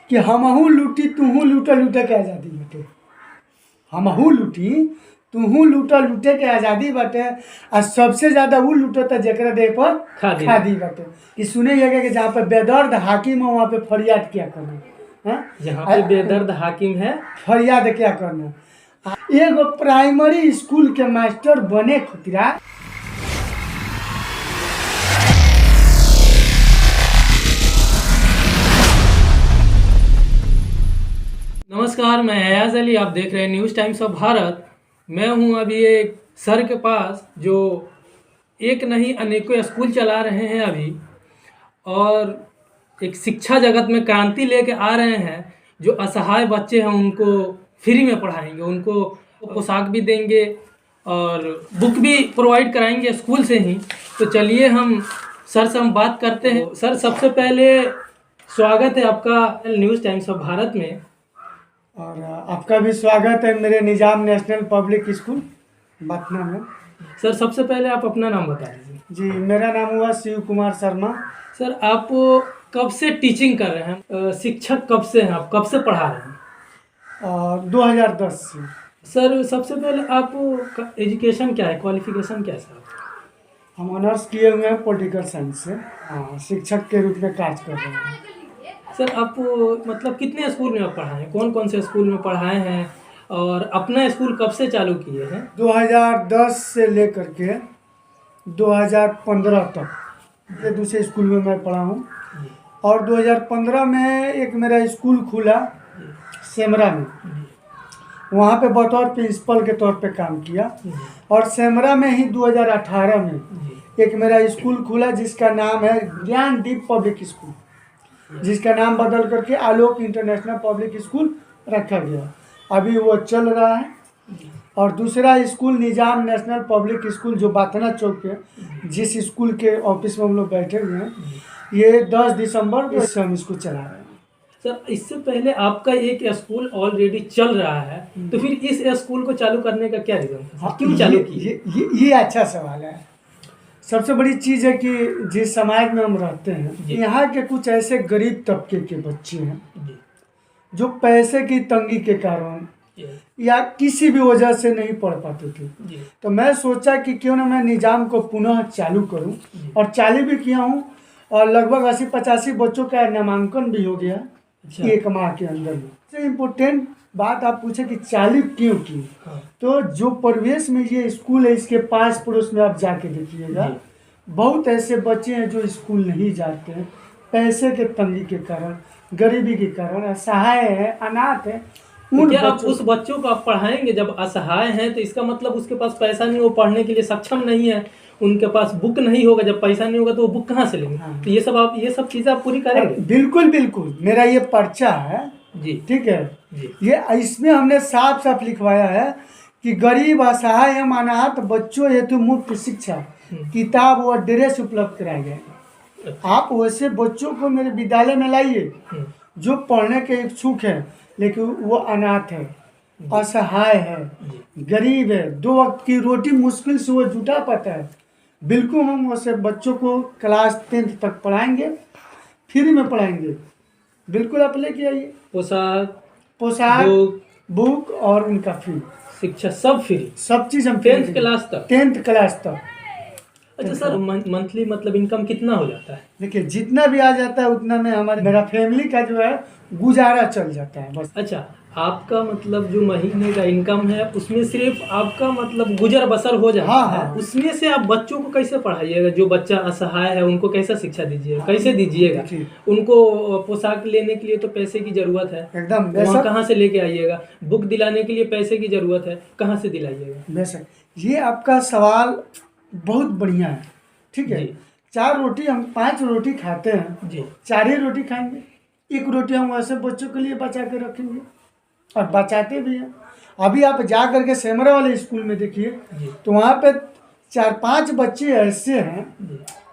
कि हमहू लूटी तूहू लूटा लूटे के आज़ादी बाटे। हमहू लूटी तूहू लूटा लूटे के आज़ादी बाटे। और सबसे ज़्यादा वो लूटता जकरा देह पर खादी बाटे। कि सुने कि जहाँ पे बेदर्द हाकिम है वहाँ पे फरियाद क्या करना है। जहाँ पे बेदर्द हाकिम है फरियाद क्या करना। एगो प्राइमरी स्कूल के मास्टर बने खुतरा नमस्कार, मैं अयाज अली। आप देख रहे हैं न्यूज़ टाइम्स ऑफ भारत। मैं हूं अभी एक सर के पास जो एक नहीं अनेकों स्कूल चला रहे हैं अभी, और एक शिक्षा जगत में क्रांति लेके आ रहे हैं। जो असहाय बच्चे हैं उनको फ्री में पढ़ाएंगे, उनको पोशाक भी देंगे और बुक भी प्रोवाइड कराएंगे स्कूल से ही। तो चलिए हम सर से हम बात करते हैं। सर, सबसे पहले स्वागत है आपका न्यूज़ टाइम्स ऑफ भारत में। और आपका भी स्वागत है मेरे निजाम नेशनल पब्लिक स्कूल बतना में। सर, सबसे पहले आप अपना नाम बता दीजिए। जी, मेरा नाम हुआ शिव कुमार शर्मा। सर, आप कब से टीचिंग कर रहे हैं? शिक्षक कब से हैं? आप कब से पढ़ा रहे हैं? 2010 से। सर, सबसे पहले आप एजुकेशन क्या है, क्वालिफिकेशन क्या है सर? हम ऑनर्स किए हुए हैं पॉलिटिकल साइंस से। शिक्षक के रूप में कार्य कर रहे हैं। सर, आप मतलब कितने स्कूल में आप पढ़ाए हैं, कौन कौन से स्कूल में पढ़ाए हैं, और अपना स्कूल कब से चालू किए हैं? 2010 से लेकर के 2015 तक ये दूसरे स्कूल में मैं पढ़ा हूँ। और 2015 में एक मेरा स्कूल खुला सेमरा में, वहाँ पे बतौर प्रिंसिपल के तौर पे काम किया। और सेमरा में ही 2018 में एक मेरा स्कूल खुला जिसका नाम है ज्ञानदीप पब्लिक स्कूल, जिसका नाम बदल करके आलोक इंटरनेशनल पब्लिक स्कूल रखा गया। अभी वो चल रहा है। और दूसरा स्कूल निजाम नेशनल पब्लिक स्कूल जो बातना चौक पे, जिस स्कूल के ऑफिस में हम लोग बैठे हुए हैं, ये 10 दिसंबर से हम इसको चला रहे हैं। सर, इससे पहले आपका एक स्कूल ऑलरेडी चल रहा है, तो फिर इस स्कूल को चालू करने का क्या रीज़न था? क्यों चालू किए? ये अच्छा सवाल है। सबसे बड़ी चीज़ है कि जिस समाज में हम रहते हैं, यहाँ के कुछ ऐसे गरीब तबके के बच्चे हैं जो पैसे की तंगी के कारण या किसी भी वजह से नहीं पढ़ पाते थे। तो मैं सोचा कि क्यों ना मैं निजाम को पुनः चालू करूं, और चालू भी किया हूं। और लगभग 80-85 बच्चों का नामांकन भी हो गया एक माह के अंदर में। सबसे इम्पोर्टेंट बात आप पूछे कि चालू क्यों की, तो जो परिवेश में ये स्कूल है इसके पास पड़ोस में आप जाके देखिएगा, बहुत ऐसे बच्चे हैं जो स्कूल नहीं जाते हैं पैसे के तंगी के कारण, गरीबी के कारण, असहाय है, अनाथ है। क्या आप उस बच्चों को आप पढ़ाएंगे? जब असहाय हैं तो इसका मतलब उसके पास पैसा नहीं, वो पढ़ने के लिए सक्षम नहीं है, उनके पास बुक नहीं होगा। जब पैसा नहीं होगा तो वो बुक कहाँ से लेंगे? तो ये सब चीज़ें आप पूरी करेंगे? बिल्कुल बिल्कुल, मेरा ये पर्चा है जी, ठीक है जी। ये इसमें हमने साफ साफ लिखवाया है कि गरीब असहाय एवं अनाथ बच्चों हेतु मुफ्त शिक्षा, किताब और ड्रेस उपलब्ध कराया जाएगा। आप वैसे बच्चों को मेरे विद्यालय में लाइए जो पढ़ने के इच्छुक है, लेकिन वो अनाथ है, असहाय है, गरीब है, 2 वक्त की रोटी मुश्किल से वो जुटा पाता है। बिल्कुल हम वैसे बच्चों को क्लास 10th तक पढ़ाएंगे, फ्री में पढ़ाएंगे। बिल्कुल आप लेके आइए। पोशाक बुक और उनका फी, शिक्षा सब फ्री, सब चीज़ हम 10th क्लास तक। 10th क्लास तक। अच्छा सर, मंथली मतलब इनकम कितना हो जाता है? देखिए, जितना भी आ जाता है उतना में मेरा फैमिली का जो है गुजारा चल जाता है बस। अच्छा, आपका मतलब जो महीने का इनकम है उसमें सिर्फ आपका मतलब गुजर बसर हो जाता है। उसमें से आप बच्चों को कैसे पढ़ाइएगा? जो बच्चा असहाय है उनको कैसा शिक्षा दीजिएगा, कैसे दीजिएगा? उनको पोशाक लेने के लिए तो पैसे की जरूरत है, एकदम। वहाँ कहाँ से लेके आइएगा? बुक दिलाने के लिए पैसे की जरूरत है, कहाँ से दिलाइएगा? बेशक, ये आपका सवाल बहुत बढ़िया है। ठीक है, 4 रोटी हम 5 रोटी खाते हैं जी, 4 ही रोटी खाएंगे। 1 रोटी हम वैसे बच्चों के लिए बचा के रखेंगे, और बचाते भी हैं। अभी आप जा करके सेमरा वाले स्कूल में देखिए, तो वहाँ पे 4-5 बच्चे ऐसे हैं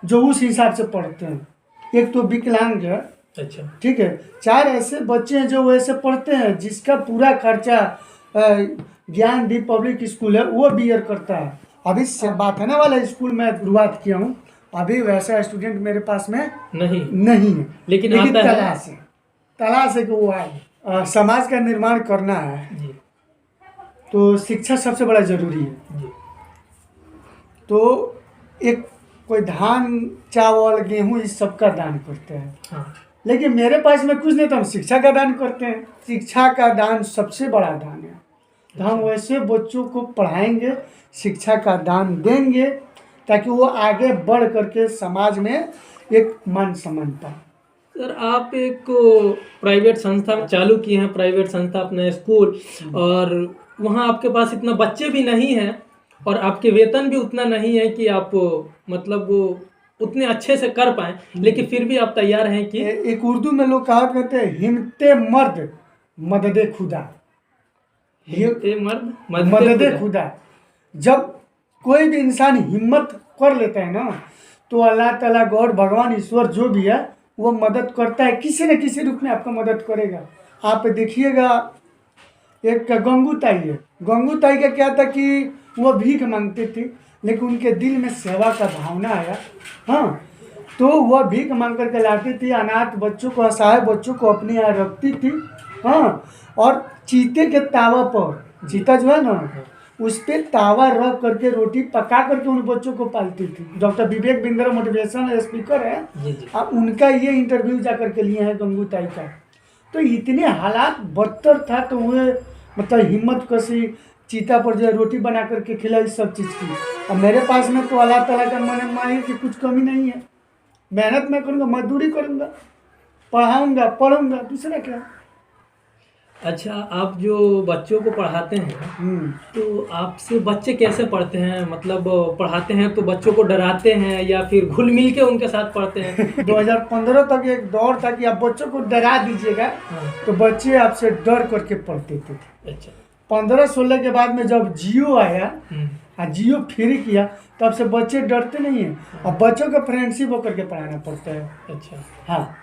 जो उस हिसाब से पढ़ते हैं। एक तो विकलांग है, अच्छा ठीक है, 4 ऐसे बच्चे हैं जो वैसे पढ़ते हैं, जिसका पूरा खर्चा ज्ञानदीप पब्लिक स्कूल है वो बियर करता है। अभी बाथना वाला स्कूल में शुरुआत किया हूँ, अभी वैसा स्टूडेंट मेरे पास में नहीं है, लेकिन तलाश है। तलाश है कि वो आए। समाज का निर्माण करना है जी तो शिक्षा सबसे बड़ा जरूरी है। जी तो एक कोई धान चावल गेहूं इस सब का दान करते हैं, हाँ लेकिन मेरे पास में कुछ नहीं तो हम शिक्षा का दान करते हैं। शिक्षा का दान सबसे बड़ा दान है। तो हम वैसे बच्चों को पढ़ाएंगे, शिक्षा का दान देंगे ताकि वो आगे बढ़ करके समाज में एक मान सम्मान पाए। सर, आप एक प्राइवेट संस्था में चालू किए हैं, प्राइवेट संस्था अपना स्कूल, और वहाँ आपके पास इतना बच्चे भी नहीं हैं और आपके वेतन भी उतना नहीं है कि आप मतलब उतने अच्छे से कर पाएं, लेकिन फिर भी आप तैयार हैं कि एक उर्दू में लोग कहा करते हैं, हिम्मते मर्द मददे खुदा। हिम्मते मर्द मददे खुदा। जब कोई भी इंसान हिम्मत कर लेता है ना, तो अल्लाह ताला, गॉड, भगवान, ईश्वर जो भी है वो मदद करता है, किसी न किसी रूप में आपका मदद करेगा। आप देखिएगा, एक गंगू ताई है। गंगू ताई का क्या था कि वो भीख मांगती थी, लेकिन उनके दिल में सेवा का भावना आया। हाँ, तो वह भीख मांग करके लाती थी, अनाथ बच्चों को, असहाय बच्चों को अपने यहाँ रखती थी। हाँ, और चीते के तावा पर, चीता जो है ना, उस पर तावा रख करके रोटी पका करके उन बच्चों को पालती थी। Doctor Vivek Bindra motivational speaker है, जी जी आप उनका ये इंटरव्यू जा करके लिए हैं गंगू ताई का। तो इतने हालात बदतर था, तो वो मतलब हिम्मत कसी, चीता पर जो है रोटी बना करके खिलाई, सब चीज़ की। अब मेरे पास में तो अल्लाह ताला का मन मानी कि कुछ कमी नहीं है। मेहनत मैं करूँगा, मजदूरी करूँगा, पढ़ाऊँगा, पढ़ूँगा, दूसरा क्या। अच्छा, आप जो बच्चों को पढ़ाते हैं तो आपसे बच्चे कैसे पढ़ते हैं? मतलब पढ़ाते हैं तो बच्चों को डराते हैं या फिर घुल मिल के उनके साथ पढ़ते हैं? 2015 तक एक दौर था कि आप बच्चों को डरा दीजिएगा तो बच्चे आपसे डर करके पढ़ते थे। अच्छा 15-16 के बाद में जब जियो आया और जियो फ्री किया, तब से बच्चे डरते नहीं हैं। अब बच्चों का फ्रेंडशिप होकर के पढ़ाना पड़ता है। अच्छा हाँ,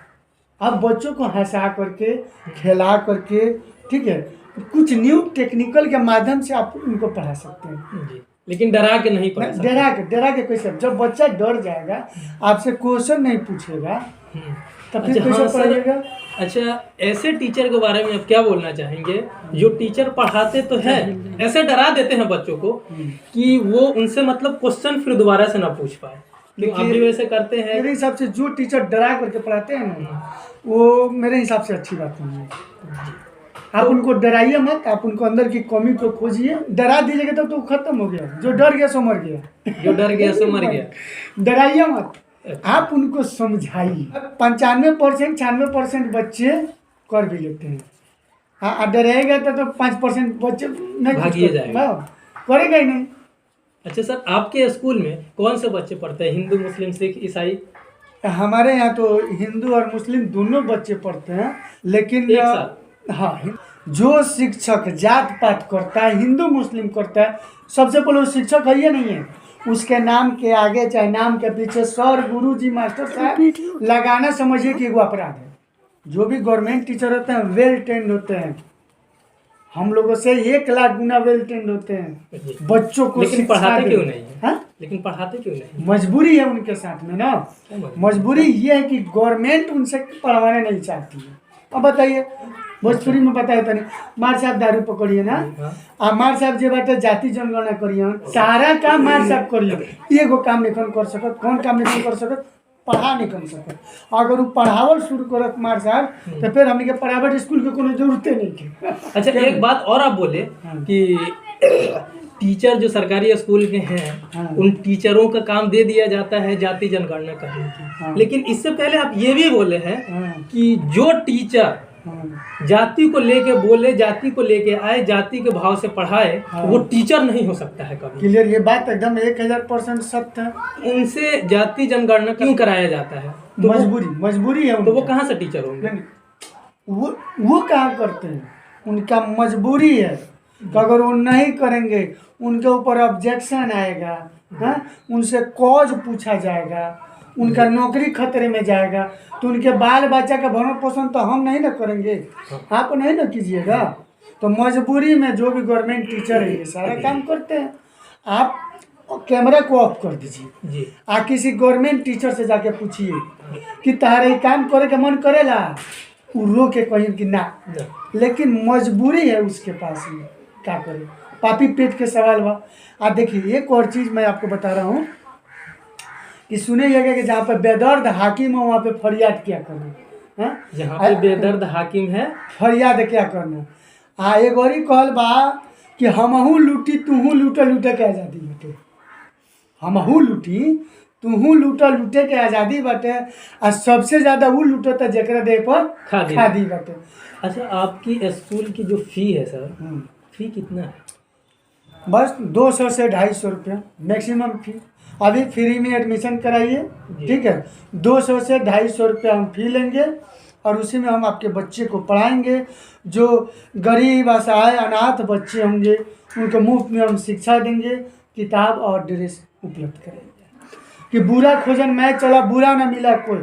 अब बच्चों को हंसा करके, खेला करके, ठीक है, कुछ न्यू टेक्निकल के माध्यम से आप उनको पढ़ा सकते हैं। जी, लेकिन डरा के नहीं पढ़ा सकते। डरा के कैसे? जब बच्चा डर जाएगा, आपसे क्वेश्चन नहीं पूछेगा, तब फिर अच्छा, कैसे हाँ सर। पढ़ेगा? अच्छा, ऐसे टीचर के बारे में आप क्या बोलना चाहेंगे जो टीचर पढ़ाते तो है, ऐसे डरा देते हैं बच्चों को कि वो उनसे मतलब क्वेश्चन फिर दोबारा से ना पूछ पाए? आप भी वैसे करते हैं? मेरे हिसाब से जो टीचर डरा करके पढ़ाते हैं ना, वो मेरे हिसाब से अच्छी बात नहीं है। आप उनको डराइए मत, आप उनको अंदर की कमी को खोजिए। डरा दीजिएगा तो खत्म हो गया। जो डर गया सो मर गया। जो डर गया सो मर गया। डराइए मत, आप उनको समझाइए। 95% 96% बच्चे कर भी लेते हैं। हाँ, डराएगा तो 5% बच्चे नहीं भागिए जाएगा, करेगा ही नहीं। अच्छा सर, आपके स्कूल में कौन से बच्चे पढ़ते हैं? हिंदू, मुस्लिम, सिख, ईसाई? हमारे यहाँ तो हिंदू और मुस्लिम दोनों बच्चे पढ़ते हैं, लेकिन एक साथ? हाँ, जो शिक्षक जात पात करता है, हिंदू मुस्लिम करता है, सबसे पहले वो शिक्षक है ही नहीं है। उसके नाम के आगे चाहे नाम के पीछे सर, गुरु जी, मास्टर साहब लगाना समझिए कि वो अपराध है। जो भी गवर्नमेंट टीचर होते हैं वेल ट्रेंड होते हैं, हम लोगों से 1 लाख गुना वेल ट्रेंड होते हैं। बच्चों को लेकिन पढ़ाते क्यों नहीं है? हाँ? लेकिन पढ़ाते क्यों नहीं? मजबूरी है उनके साथ में ना। मजबूरी ये है कि गवर्नमेंट उनसे पढ़वाना नहीं चाहती है। अब बताइए, भोजपुरी में बताए तो नहीं, मार साहब दारू पकड़िए ना, आ मार साहब जे बाटे जाति जनगणना करिए, सारा काम मार साहब करिए, एगो काम नहीं कर सकत। कौन काम नहीं कर सकत? पढ़ा नहीं कर सकत। अगर वो पढ़ावल शुरू करत मार साहब, तो फिर हमने के प्राइवेट स्कूल के कोनो जरूरत नहीं है। अच्छा, एक बात और आप बोले कि टीचर जो सरकारी स्कूल के हैं, उन टीचरों का काम दे दिया जाता है जाति जनगणना करने की, लेकिन इससे पहले आप ये भी बोले हैं कि जो टीचर जाति को लेके बोले, जाति को लेके आए, जाति के भाव से पढ़ाए, वो टीचर नहीं हो सकता है कभी। क्लियर, ये बात एकदम 1000% सत्य है। उनसे जाति जनगणना क्यों कराया जाता है? तो मजबूरी है। तो वो कहाँ से टीचर होंगे? वो कहाँ करते हैं? उनका मजबूरी है। तो अगर वो नहीं करेंगे, उनके ऊपर ऑब्जेक्शन आएगा, हाँ, उनसे कॉज पूछा जाएगा, उनका नौकरी खतरे में जाएगा, तो उनके बाल बच्चा का भरण पोषण तो हम नहीं ना करेंगे, आप नहीं ना कीजिएगा। तो मजबूरी में जो भी गवर्नमेंट टीचर है ये सारा काम करते हैं। आप कैमरा को ऑफ कर दीजिए जी। किसी गवर्नमेंट टीचर से जाके पूछिए कि तारे काम करे के मन करेला, वो रो के कहीं कि ना, लेकिन मजबूरी है उसके पास में, क्या करे, पापी पेट के सवाल बा। आप देखिए एक और चीज़ मैं आपको बता रहा हूँ कि सुनिएगा कि जहाँ पे बेदर्द हाकिम है वहाँ पे फरियाद क्या करना है। जहाँ पे बेदर्द हाकिम है फरियाद क्या करना। एक और ही कहल बा कि हमहू लूटी तूहू लूटे लूटे के आज़ादी बटे, हमहू लूटी तूहू लूटा लूटे के आज़ादी बटे, और सबसे ज़्यादा वो लूटो तो जकरा दे पर खादी बटे। अच्छा, आपकी स्कूल की जो फ़ी है सर, फ़ी कितना है? बस 200 से 250 रुपया मैक्सिमम फ़ी। अभी फ्री में एडमिशन कराइए, ठीक है, 200 से 250 रुपया हम फ़ी लेंगे और उसी में हम आपके बच्चे को पढ़ाएंगे। जो गरीब असहाय अनाथ बच्चे होंगे उनको मुफ्त में हम शिक्षा देंगे, किताब और ड्रेस उपलब्ध करेंगे। कि बुरा खोजन मैं चला बुरा ना मिला कोई,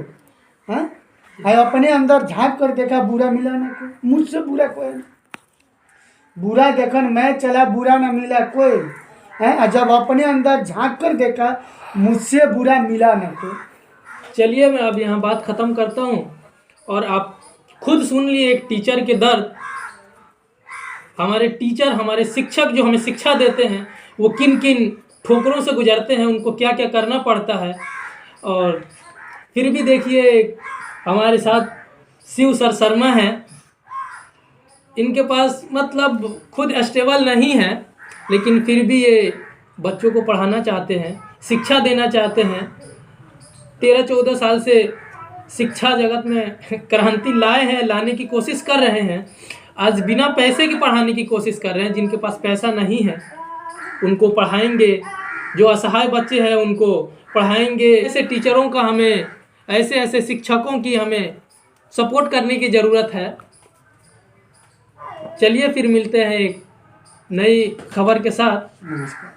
हाँ, अपने अंदर झांक कर देखा बुरा मिला ना कोई, मुझसे बुरा कोई नहीं। बुरा देखन मैं चला बुरा ना मिला कोई है, जब अपने अंदर झांक कर देखा मुझसे बुरा मिला ना कोई। चलिए मैं अब यहाँ बात ख़त्म करता हूँ और आप खुद सुन लिए एक टीचर के दर्द। हमारे टीचर, हमारे शिक्षक जो हमें शिक्षा देते हैं वो किन किन ठोकरों से गुजरते हैं, उनको क्या क्या करना पड़ता है। और फिर भी देखिए हमारे साथ शिव सर शर्मा हैं, इनके पास मतलब खुद स्टेबल नहीं है, लेकिन फिर भी ये बच्चों को पढ़ाना चाहते हैं, शिक्षा देना चाहते हैं। 13-14 साल से शिक्षा जगत में क्रांति लाए हैं, लाने की कोशिश कर रहे हैं। आज बिना पैसे के पढ़ाने की कोशिश कर रहे हैं। जिनके पास पैसा नहीं है उनको पढ़ाएंगे, जो असहाय बच्चे हैं उनको पढ़ाएंगे। ऐसे टीचरों का हमें, ऐसे ऐसे शिक्षकों की हमें सपोर्ट करने की ज़रूरत है। चलिए फिर मिलते हैं एक नई खबर के साथ। नमस्कार।